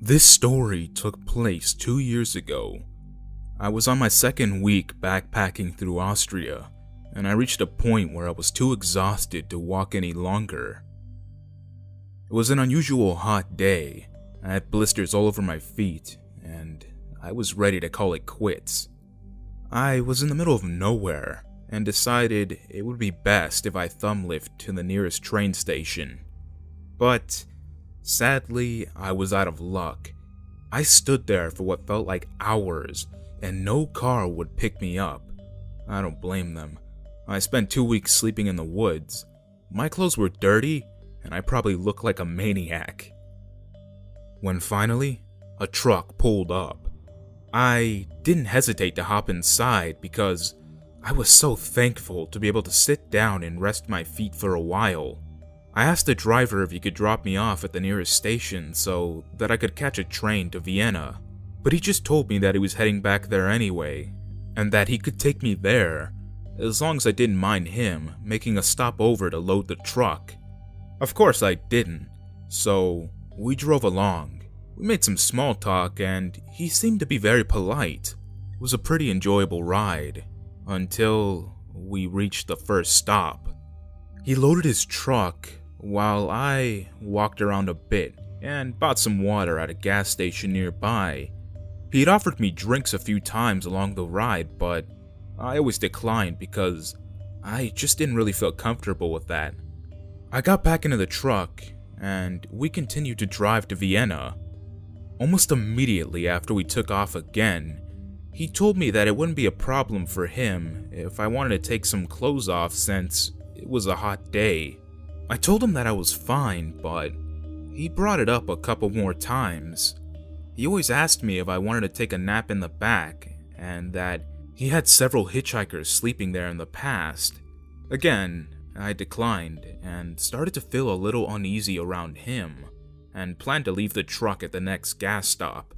This story took place 2 years ago. I was on my second week backpacking through Austria, and I reached a point where I was too exhausted to walk any longer. It was an unusual hot day. I had blisters all over my feet, and I was ready to call it quits. I was in the middle of nowhere, and decided it would be best if I thumblift to the nearest train station. But sadly, I was out of luck. I stood there for what felt like hours, and no car would pick me up. I don't blame them. I spent 2 weeks sleeping in the woods. My clothes were dirty, and I probably looked like a maniac. When finally, a truck pulled up. I didn't hesitate to hop inside because I was so thankful to be able to sit down and rest my feet for a while. I asked the driver if he could drop me off at the nearest station so that I could catch a train to Vienna, but he just told me that he was heading back there anyway, and that he could take me there, as long as I didn't mind him making a stop over to load the truck. Of course I didn't, so we drove along. We made some small talk and he seemed to be very polite. It was a pretty enjoyable ride, until we reached the first stop. He loaded his truck while I walked around a bit and bought some water at a gas station nearby. He had offered me drinks a few times along the ride, but I always declined because I just didn't really feel comfortable with that. I got back into the truck and we continued to drive to Vienna. Almost immediately after we took off again, he told me that it wouldn't be a problem for him if I wanted to take some clothes off since it was a hot day. I told him that I was fine, but he brought it up a couple more times. He always asked me if I wanted to take a nap in the back, and that he had several hitchhikers sleeping there in the past. Again, I declined, and started to feel a little uneasy around him, and planned to leave the truck at the next gas stop.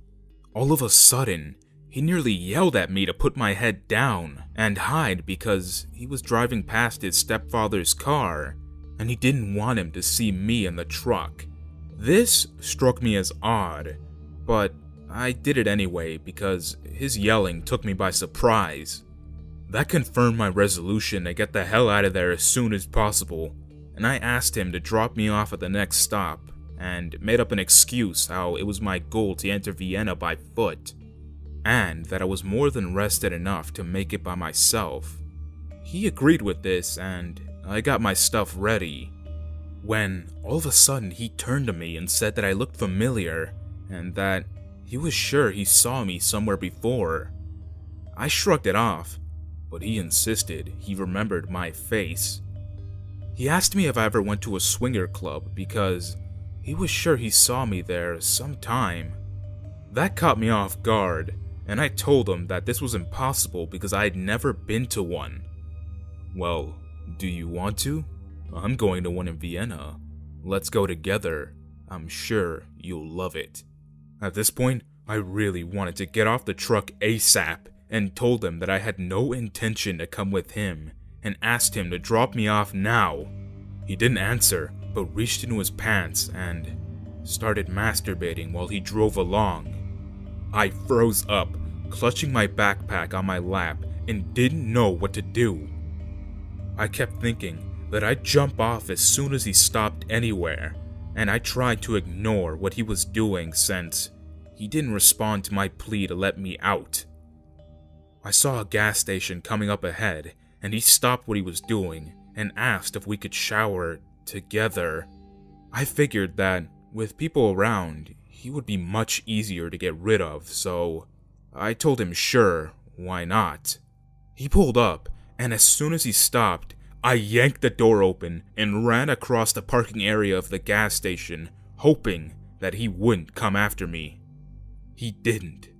All of a sudden, he nearly yelled at me to put my head down and hide because he was driving past his stepfather's car, and he didn't want him to see me in the truck. This struck me as odd, but I did it anyway because his yelling took me by surprise. That confirmed my resolution to get the hell out of there as soon as possible, and I asked him to drop me off at the next stop, and made up an excuse how it was my goal to enter Vienna by foot, and that I was more than rested enough to make it by myself. He agreed with this, and I got my stuff ready, when all of a sudden he turned to me and said that I looked familiar, and that he was sure he saw me somewhere before. I shrugged it off, but he insisted he remembered my face. He asked me if I ever went to a swinger club because he was sure he saw me there sometime. That caught me off guard, and I told him that this was impossible because I had never been to one. "Well, do you want to? I'm going to one in Vienna. Let's go together. I'm sure you'll love it." At this point, I really wanted to get off the truck ASAP and told him that I had no intention to come with him and asked him to drop me off now. He didn't answer, but reached into his pants and started masturbating while he drove along. I froze up, clutching my backpack on my lap, and didn't know what to do. I kept thinking that I'd jump off as soon as he stopped anywhere, and I tried to ignore what he was doing since he didn't respond to my plea to let me out. I saw a gas station coming up ahead, and he stopped what he was doing and asked if we could shower together. I figured that with people around, he would be much easier to get rid of, so I told him sure, why not. He pulled up, and as soon as he stopped, I yanked the door open and ran across the parking area of the gas station, hoping that he wouldn't come after me. He didn't,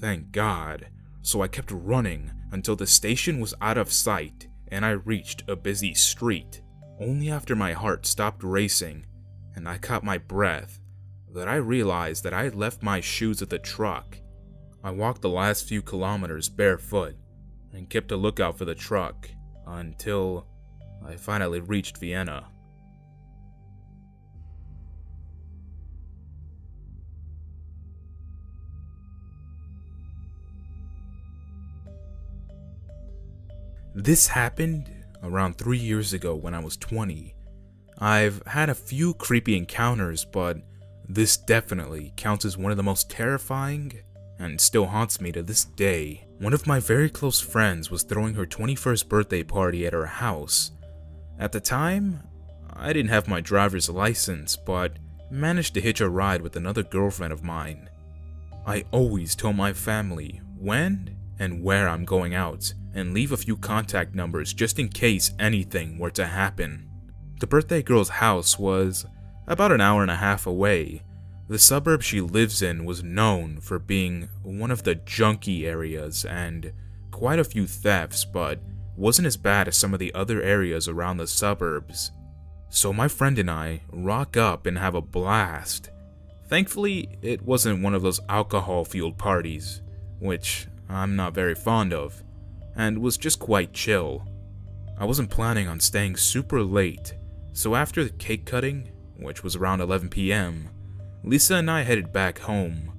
thank God, so I kept running until the station was out of sight and I reached a busy street. Only after my heart stopped racing and I caught my breath that I realized that I had left my shoes at the truck. I walked the last few kilometers barefoot and kept a lookout for the truck until I finally reached Vienna. This happened around 3 years ago when I was 20. I've had a few creepy encounters, but this definitely counts as one of the most terrifying and still haunts me to this day. One of my very close friends was throwing her 21st birthday party at her house. At the time, I didn't have my driver's license, but managed to hitch a ride with another girlfriend of mine. I always tell my family when and where I'm going out and leave a few contact numbers just in case anything were to happen. The birthday girl's house was about an hour and a half away. The suburb she lives in was known for being one of the junky areas and quite a few thefts, but wasn't as bad as some of the other areas around the suburbs. So my friend and I rock up and have a blast. Thankfully, it wasn't one of those alcohol-fueled parties, which I'm not very fond of, and was just quite chill. I wasn't planning on staying super late, so after the cake cutting, which was around 11 p.m., Lisa and I headed back home.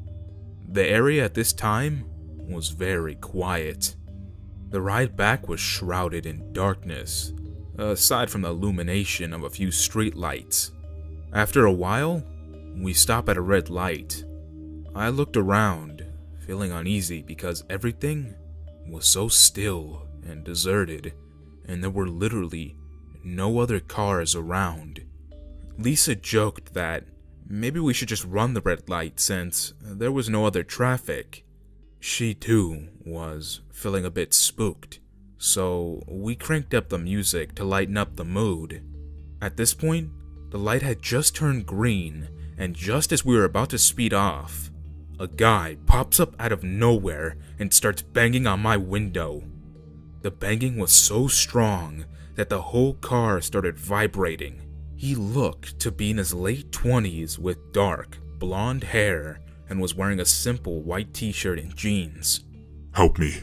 The area at this time was very quiet. The ride back was shrouded in darkness, aside from the illumination of a few street lights. After a while, we stopped at a red light. I looked around, feeling uneasy because everything was so still and deserted, and there were literally no other cars around. Lisa joked that maybe we should just run the red light since there was no other traffic. She too was feeling a bit spooked, so we cranked up the music to lighten up the mood. At this point, the light had just turned green, and just as we were about to speed off, a guy pops up out of nowhere and starts banging on my window. The banging was so strong that the whole car started vibrating. He looked to be in his late 20s with dark, blonde hair and was wearing a simple white t-shirt and jeans. "Help me!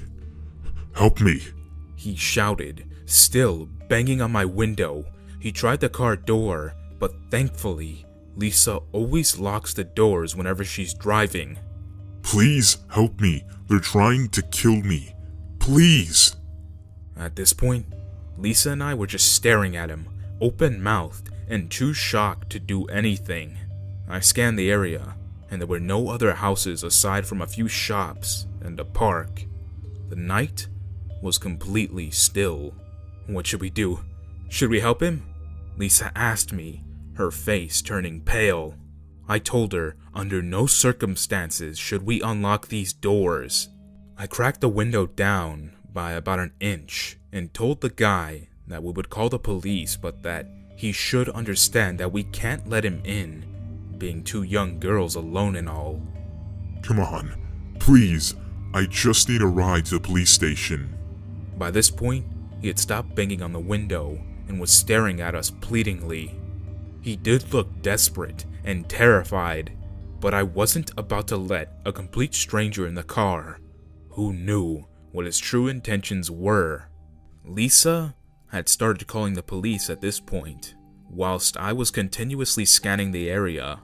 Help me!" he shouted, still banging on my window. He tried the car door, but thankfully, Lisa always locks the doors whenever she's driving. "Please help me! They're trying to kill me! Please!" At this point, Lisa and I were just staring at him, open-mouthed and too shocked to do anything. I scanned the area, and there were no other houses aside from a few shops and a park. The night was completely still. "What should we do? Should we help him?" Lisa asked me, her face turning pale. I told her under no circumstances should we unlock these doors. I cracked the window down by about an inch and told the guy that we would call the police, but that he should understand that we can't let him in, being two young girls alone and all. "Come on, please, I just need a ride to the police station." By this point, he had stopped banging on the window and was staring at us pleadingly. He did look desperate and terrified, but I wasn't about to let a complete stranger in the car, who knew what his true intentions were. Lisa had started calling the police at this point, whilst I was continuously scanning the area.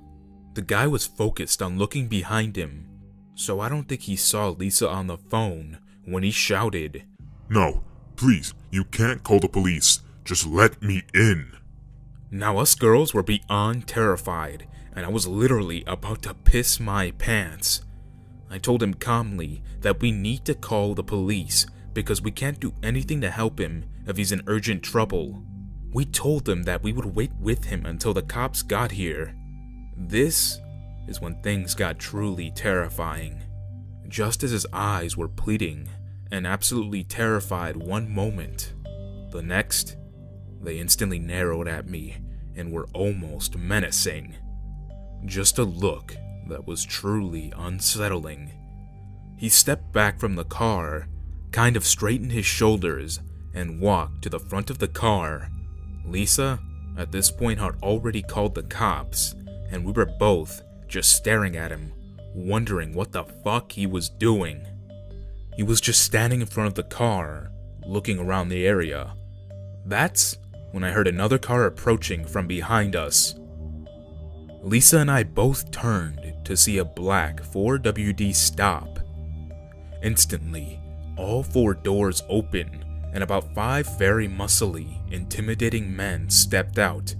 The guy was focused on looking behind him, so I don't think he saw Lisa on the phone when he shouted, "No, please, you can't call the police. Just let me in." Now us girls were beyond terrified, and I was literally about to piss my pants. I told him calmly that we need to call the police because we can't do anything to help him if he's in urgent trouble. We told them that we would wait with him until the cops got here. This is when things got truly terrifying. Just as his eyes were pleading and absolutely terrified one moment, the next, they instantly narrowed at me and were almost menacing. Just a look that was truly unsettling. He stepped back from the car, kind of straightened his shoulders, and walked to the front of the car. Lisa, at this point, had already called the cops, and we were both just staring at him, wondering what the fuck he was doing. He was just standing in front of the car, looking around the area. That's when I heard another car approaching from behind us. Lisa and I both turned to see a black 4WD stop. Instantly, all four doors opened, and about 5 very muscly, intimidating men stepped out.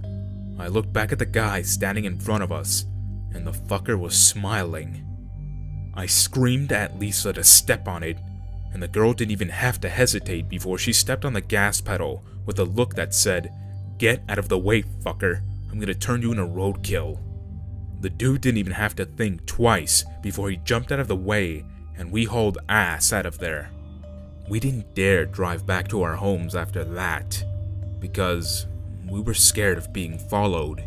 I looked back at the guy standing in front of us, and the fucker was smiling. I screamed at Lisa to step on it, and the girl didn't even have to hesitate before she stepped on the gas pedal with a look that said, "Get out of the way, fucker. I'm gonna turn you into roadkill." The dude didn't even have to think twice before he jumped out of the way, and we hauled ass out of there. We didn't dare drive back to our homes after that, because we were scared of being followed.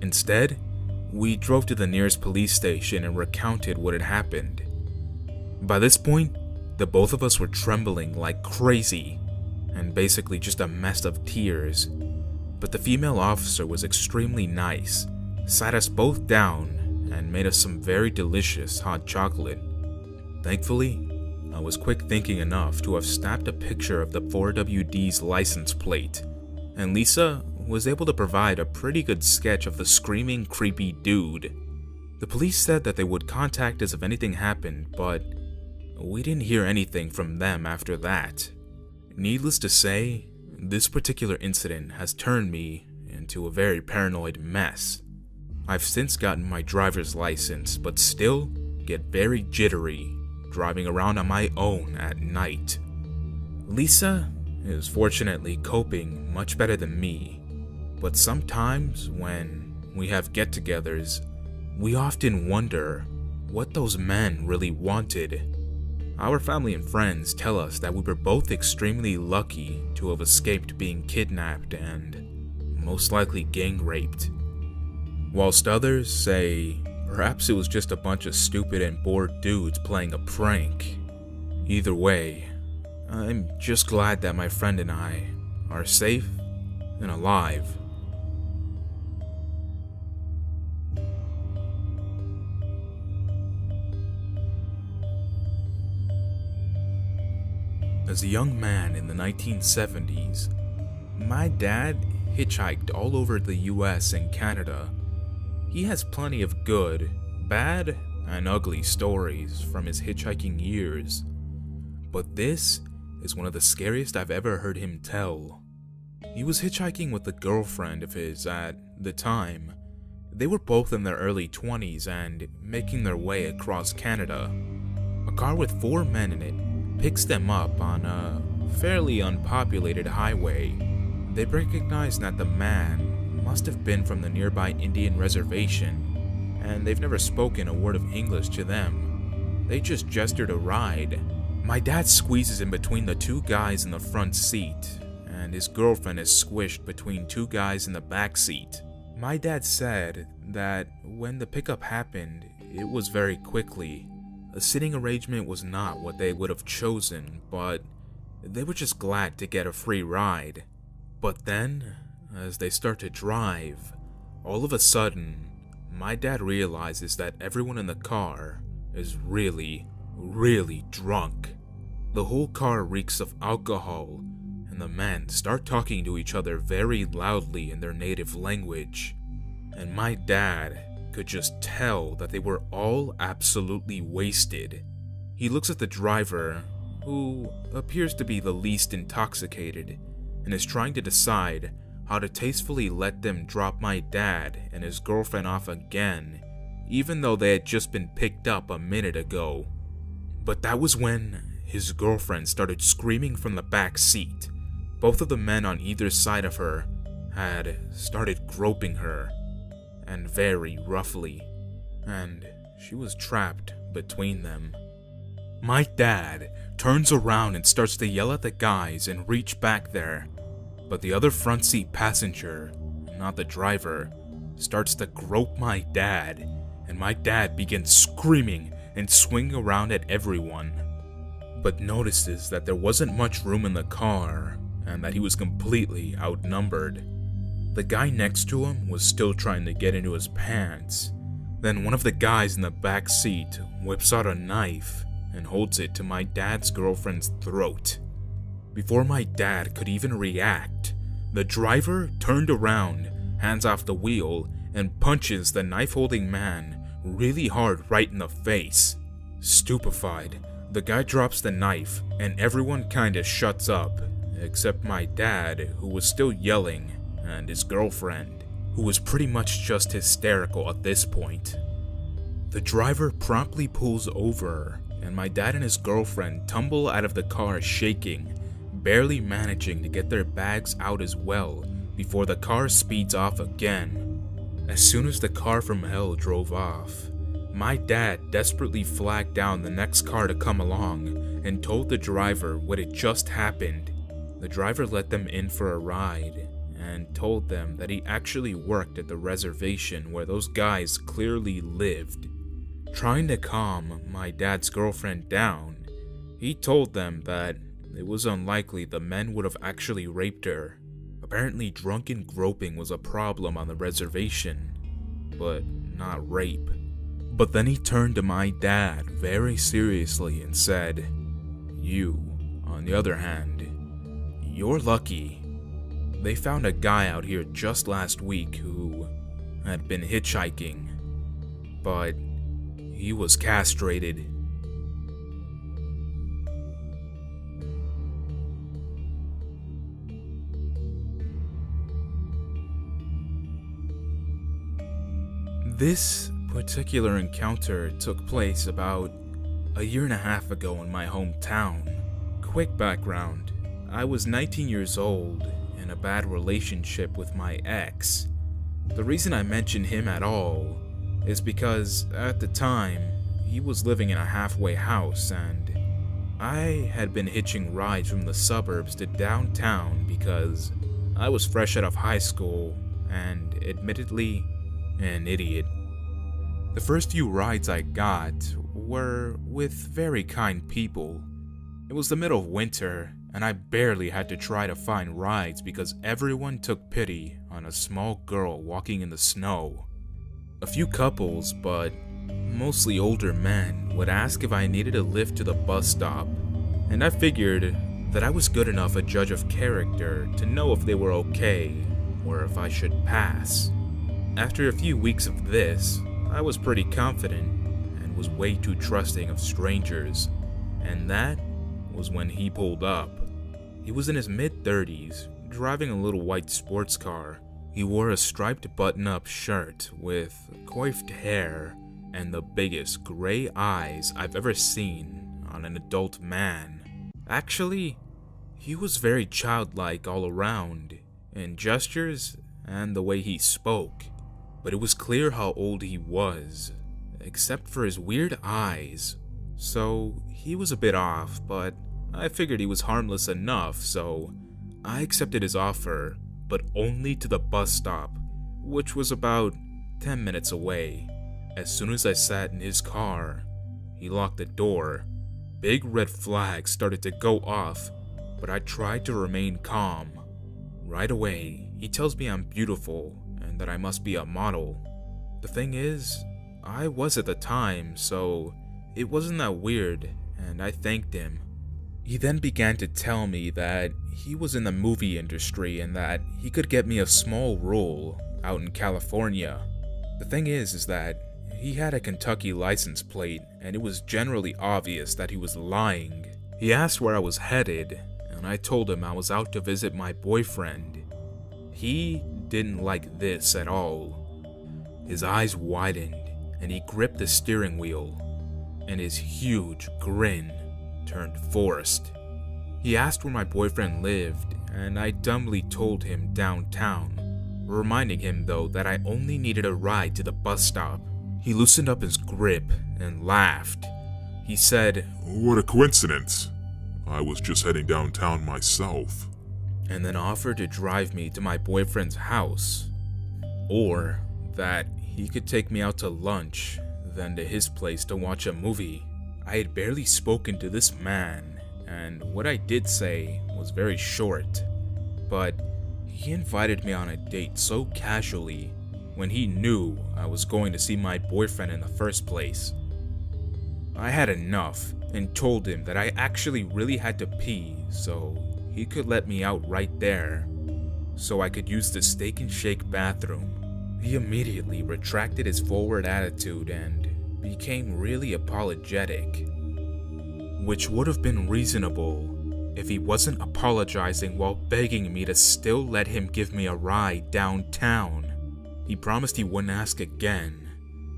Instead, we drove to the nearest police station and recounted what had happened. By this point, the both of us were trembling like crazy, and basically just a mess of tears. But the female officer was extremely nice, sat us both down, and made us some very delicious hot chocolate. Thankfully, I was quick thinking enough to have snapped a picture of the 4WD's license plate, and Lisa was able to provide a pretty good sketch of the screaming, creepy dude. The police said that they would contact us if anything happened, but we didn't hear anything from them after that. Needless to say, this particular incident has turned me into a very paranoid mess. I've since gotten my driver's license, but still get very jittery driving around on my own at night. Lisa is fortunately coping much better than me, but sometimes when we have get-togethers, we often wonder what those men really wanted. Our family and friends tell us that we were both extremely lucky to have escaped being kidnapped and most likely gang raped, whilst others say perhaps it was just a bunch of stupid and bored dudes playing a prank. Either way, I'm just glad that my friend and I are safe and alive. As a young man in the 1970s, my dad hitchhiked all over the US and Canada. He has plenty of good, bad, and ugly stories from his hitchhiking years, but this is one of the scariest I've ever heard him tell. He was hitchhiking with a girlfriend of his at the time. They were both in their early 20s and making their way across Canada. A car with 4 men in it picks them up on a fairly unpopulated highway. They recognized that the man must have been from the nearby Indian reservation, and they've never spoken a word of English to them. They just gestured a ride. My dad squeezes in between the 2 guys in the front seat, and his girlfriend is squished between 2 guys in the back seat. My dad said that when the pickup happened, it was very quickly. A sitting arrangement was not what they would have chosen, but they were just glad to get a free ride. But then, as they start to drive, all of a sudden, my dad realizes that everyone in the car is really drunk. The whole car reeks of alcohol, and the men start talking to each other very loudly in their native language. And my dad could just tell that they were all absolutely wasted. He looks at the driver, who appears to be the least intoxicated, and is trying to decide how to tastefully let them drop my dad and his girlfriend off again, even though they had just been picked up a minute ago. But that was when his girlfriend started screaming from the back seat. Both of the men on either side of her had started groping her, and very roughly, and she was trapped between them. My dad turns around and starts to yell at the guys and reach back there, but the other front seat passenger, not the driver, starts to grope my dad, and my dad begins screaming and swinging around at everyone, but notices that there wasn't much room in the car and that he was completely outnumbered. The guy next to him was still trying to get into his pants. Then one of the guys in the back seat whips out a knife and holds it to my dad's girlfriend's throat. Before my dad could even react, the driver turned around, hands off the wheel, and punches the knife-holding man really hard right in the face. Stupefied, the guy drops the knife and everyone kinda shuts up, except my dad, who was still yelling, and his girlfriend, who was pretty much just hysterical at this point. The driver promptly pulls over, and my dad and his girlfriend tumble out of the car shaking, barely managing to get their bags out as well before the car speeds off again. As soon as the car from hell drove off, my dad desperately flagged down the next car to come along and told the driver what had just happened. The driver let them in for a ride and told them that he actually worked at the reservation where those guys clearly lived. Trying to calm my dad's girlfriend down, he told them that it was unlikely the men would have actually raped her. Apparently, drunken groping was a problem on the reservation, but not rape. But then he turned to my dad very seriously and said, "You, on the other hand, you're lucky. They found a guy out here just last week who had been hitchhiking, but he was castrated." This particular encounter took place about a year and a half ago in my hometown. Quick background, I was 19 years old in a bad relationship with my ex. The reason I mention him at all is because at the time, he was living in a halfway house and I had been hitching rides from the suburbs to downtown because I was fresh out of high school and admittedly an idiot. The first few rides I got were with very kind people. It was the middle of winter, and I barely had to try to find rides because everyone took pity on a small girl walking in the snow. A few couples, but mostly older men, would ask if I needed a lift to the bus stop, and I figured that I was good enough a judge of character to know if they were okay or if I should pass. After a few weeks of this, I was pretty confident and was way too trusting of strangers, and that was when he pulled up. He was in his mid-30s, driving a little white sports car. He wore a striped button-up shirt with coiffed hair and the biggest gray eyes I've ever seen on an adult man. Actually, he was very childlike all around, in gestures and the way he spoke. But it was clear how old he was, except for his weird eyes. So he was a bit off, but I figured he was harmless enough, so I accepted his offer, but only to the bus stop, which was about 10 minutes away. As soon as I sat in his car, he locked the door. Big red flags started to go off, but I tried to remain calm. Right away, he tells me I'm beautiful and that I must be a model. The thing is, I was at the time, so it wasn't that weird, and I thanked him. He then began to tell me that he was in the movie industry and that he could get me a small role out in California. The thing is that he had a Kentucky license plate, and it was generally obvious that he was lying. He asked where I was headed, and I told him I was out to visit my boyfriend. He didn't like this at all. His eyes widened, and he gripped the steering wheel, and his huge grin turned forced. He asked where my boyfriend lived, and I dumbly told him downtown, reminding him though that I only needed a ride to the bus stop. He loosened up his grip and laughed. He said, "What a coincidence. I was just heading downtown myself." And then offered to drive me to my boyfriend's house, or that he could take me out to lunch, then to his place to watch a movie. I had barely spoken to this man, and what I did say was very short, but he invited me on a date so casually when he knew I was going to see my boyfriend in the first place. I had enough and told him that I actually really had to pee, so he could let me out right there, so I could use the Steak and Shake bathroom. He immediately retracted his forward attitude and became really apologetic, which would have been reasonable if he wasn't apologizing while begging me to still let him give me a ride downtown. He promised he wouldn't ask again.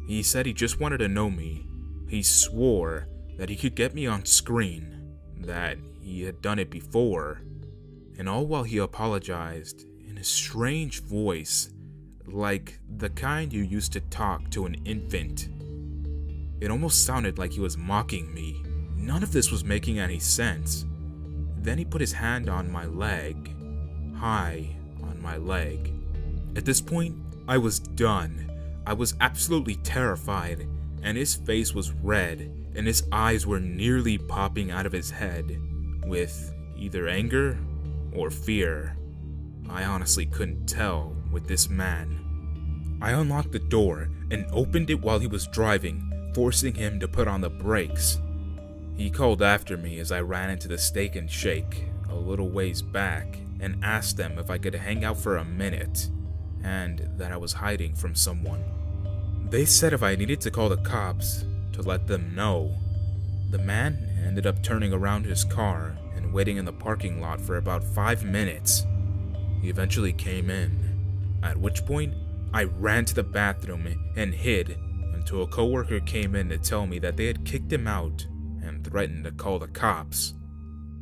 He said he just wanted to know me. He swore that he could get me on screen, that he had done it before, and all while he apologized in a strange voice, like the kind you used to talk to an infant. It almost sounded like he was mocking me. None of this was making any sense. Then he put his hand on my leg, high on my leg. At this point, I was done. I was absolutely terrified, and his face was red, and his eyes were nearly popping out of his head, with either anger or fear. I honestly couldn't tell with this man. I unlocked the door and opened it while he was driving, forcing him to put on the brakes. He called after me as I ran into the Steak and Shake a little ways back and asked them if I could hang out for a minute, and that I was hiding from someone. They said if I needed to call the cops to let them know. The man ended up turning around his car and waiting in the parking lot for about 5 minutes. He eventually came in, at which point I ran to the bathroom and hid until a coworker came in to tell me that they had kicked him out and threatened to call the cops.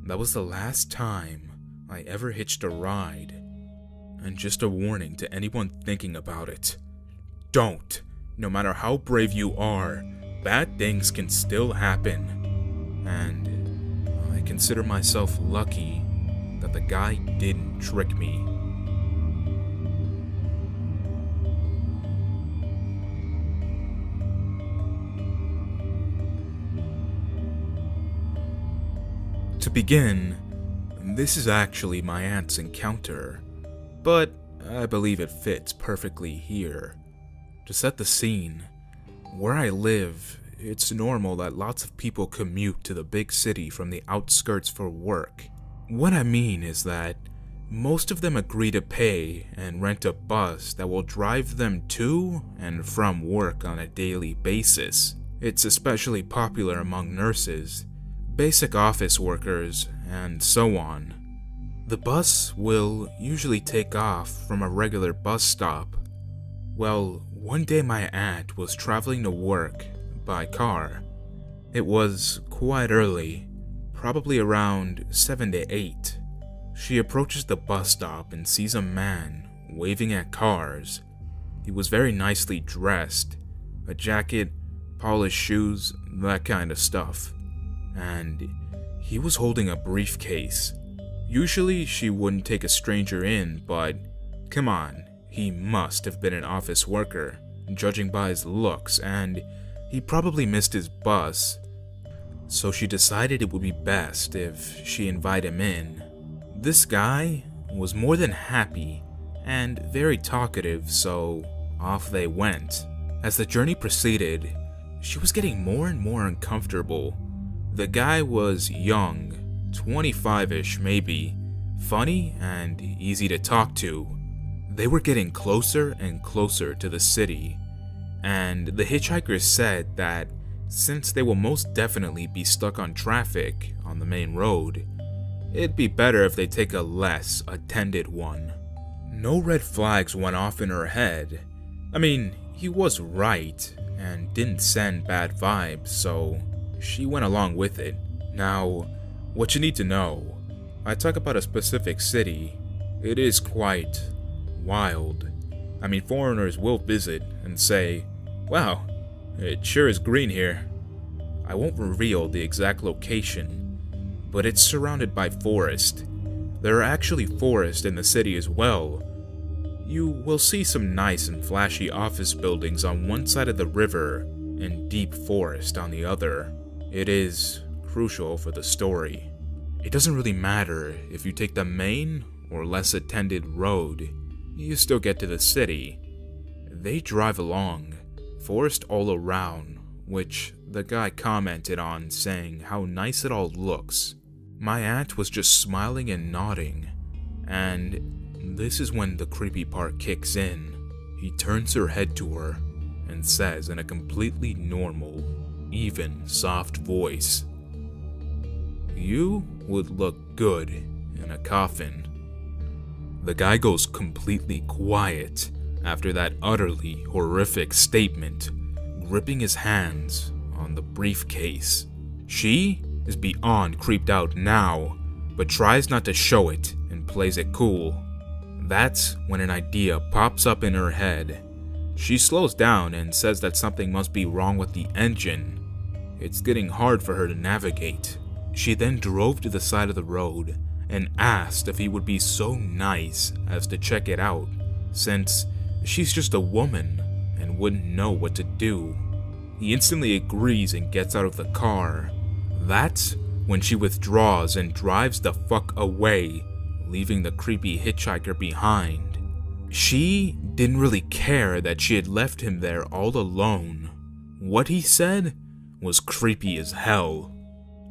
That was the last time I ever hitched a ride. And just a warning to anyone thinking about it. Don't. No matter how brave you are, bad things can still happen. And I consider myself lucky that the guy didn't trick me. To begin, this is actually my aunt's encounter, but I believe it fits perfectly here. To set the scene, where I live, it's normal that lots of people commute to the big city from the outskirts for work. What I mean is that most of them agree to pay and rent a bus that will drive them to and from work on a daily basis. It's especially popular among nurses, basic office workers, and so on. The bus will usually take off from a regular bus stop. Well, one day my aunt was traveling to work by car. It was quite early, probably around 7 to 8. She approaches the bus stop and sees a man waving at cars. He was very nicely dressed, a jacket, polished shoes, that kind of stuff. And he was holding a briefcase. Usually she wouldn't take a stranger in, but come on, he must have been an office worker, judging by his looks, and he probably missed his bus. So she decided it would be best if she invite him in. This guy was more than happy and very talkative, so off they went. As the journey proceeded, she was getting more and more uncomfortable. The guy was young, 25-ish maybe, funny and easy to talk to. They were getting closer and closer to the city, and the hitchhikers said that since they will most definitely be stuck on traffic on the main road, it'd be better if they take a less attended one. No red flags went off in her head. I mean, he was right and didn't send bad vibes, so she went along with it. Now, what you need to know, I talk about a specific city. It is quite wild. I mean, foreigners will visit and say, "Wow, it sure is green here." I won't reveal the exact location, but it's surrounded by forest. There are actually forests in the city as well. You will see some nice and flashy office buildings on one side of the river and deep forest on the other. It is crucial for the story. It doesn't really matter if you take the main or less attended road, you still get to the city. They drive along, forest all around, which the guy commented on, saying how nice it all looks. My aunt was just smiling and nodding, and this is when the creepy part kicks in. He turns her head to her and says in a completely normal, even, soft voice, You would look good in a coffin." The guy goes completely quiet after that utterly horrific statement, gripping his hands on the briefcase. She is beyond creeped out now, but tries not to show it and plays it cool. That's when an idea pops up in her head. She slows down and says that something must be wrong with the engine. It's getting hard for her to navigate. She then drove to the side of the road and asked if he would be so nice as to check it out, since she's just a woman and wouldn't know what to do. He instantly agrees and gets out of the car. That's when she withdraws and drives the fuck away, leaving the creepy hitchhiker behind. She didn't really care that she had left him there all alone. What he said was creepy as hell.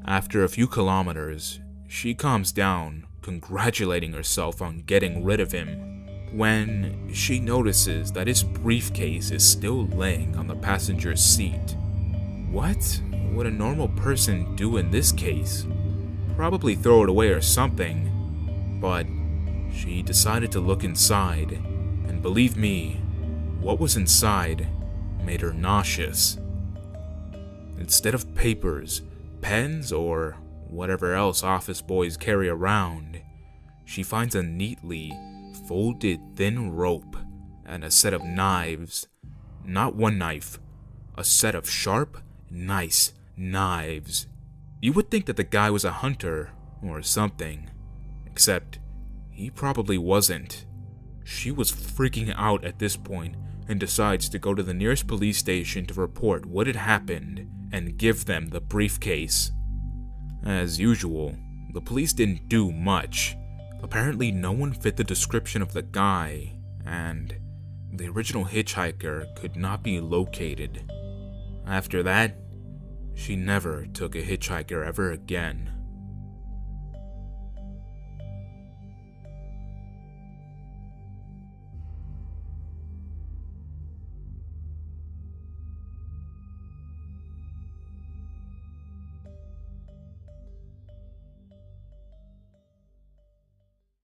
After a few kilometers, she calms down, congratulating herself on getting rid of him, when she notices that his briefcase is still laying on the passenger's seat. What would a normal person do in this case? Probably throw it away or something, but she decided to look inside, and believe me, what was inside made her nauseous. Instead of papers, pens, or whatever else office boys carry around, she finds a neatly folded thin rope and a set of knives. Not one knife, a set of sharp, nice knives. You would think that the guy was a hunter or something, except he probably wasn't. She was freaking out at this point and decides to go to the nearest police station to report what had happened and give them the briefcase. As usual, the police didn't do much. Apparently no one fit the description of the guy, and the original hitchhiker could not be located. After that, she never took a hitchhiker ever again.